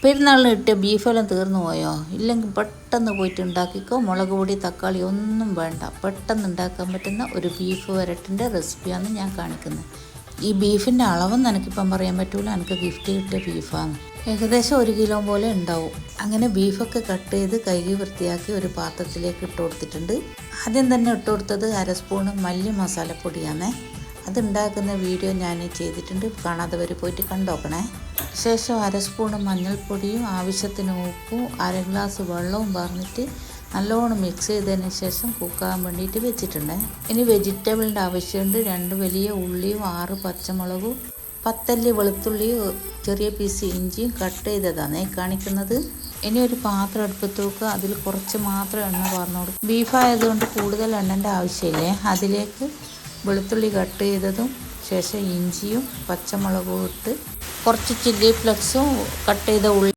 പെരുന്നാളിന് കിട്ടിയ ബീഫെല്ലാം തീർന്നു പോയോ? ഇല്ലെങ്കിൽ പെട്ടെന്ന് പോയിട്ട് ഉണ്ടാക്കിക്കോ. മുളക് പൊടി തക്കാളി ഒന്നും വേണ്ട, പെട്ടെന്ന് ഉണ്ടാക്കാൻ പറ്റുന്ന ഒരു ബീഫ് വരട്ടിൻ്റെ റെസിപ്പിയാണ് ഞാൻ കാണിക്കുന്നത്. ഈ ബീഫിൻ്റെ അളവൊന്നും എനിക്കിപ്പം പറയാൻ പറ്റൂല, എനിക്ക് ഗിഫ്റ്റ് കിട്ടിയ ബീഫാണ്. ഏകദേശം 1 കിലോ പോലെ ഉണ്ടാവും. അങ്ങനെ ബീഫൊക്കെ കട്ട് ചെയ്ത് കഴുകി വൃത്തിയാക്കി ഒരു പാത്രത്തിലേക്ക് ഇട്ട് കൊടുത്തിട്ടുണ്ട്. ആദ്യം തന്നെ ഇട്ട് കൊടുത്തത് 1/2 സ്പൂൺ മല്ലി മസാലപ്പൊടിയാണ്. അതുണ്ടാക്കുന്ന വീഡിയോ ഞാൻ ചെയ്തിട്ടുണ്ട്, കാണാത്തവർ പോയിട്ട് കണ്ടോക്കണേ. ശേഷം 1/2 സ്പൂൺ മഞ്ഞൾപ്പൊടിയും ആവശ്യത്തിന് ഉപ്പും 1/2 ഗ്ലാസ് വെള്ളവും പറഞ്ഞിട്ട് നല്ലോണം മിക്സ് ചെയ്തതിന് ശേഷം കുക്കാൻ വേണ്ടിയിട്ട് വെച്ചിട്ടുണ്ട്. ഇനി വെജിറ്റബിളിൻ്റെ ആവശ്യമുണ്ട്. 2 വലിയ ഉള്ളിയും 6 പച്ചമുളകും 10 അല്ലി വെളുത്തുള്ളിയും ചെറിയ പീസ് ഇഞ്ചിയും കട്ട് ചെയ്തതാണ് കാണിക്കുന്നത്. ഇനി ഒരു പാത്രം അടുപ്പത്ത് വെക്കുക, അതിൽ കുറച്ച് മാത്രം എണ്ണ പാർന്നു കൊടുക്കും. ബീഫായതുകൊണ്ട് കൂടുതൽ എണ്ണൻ്റെ ആവശ്യമില്ലേ. അതിലേക്ക് വെളുത്തുള്ളി കട്ട് ചെയ്തതും ശേഷം ഇഞ്ചിയും പച്ചമുളകും ഇട്ട് കുറച്ച് ചില്ലി ഫ്ലെക്സും കട്ട് ചെയ്ത ഉള്ളി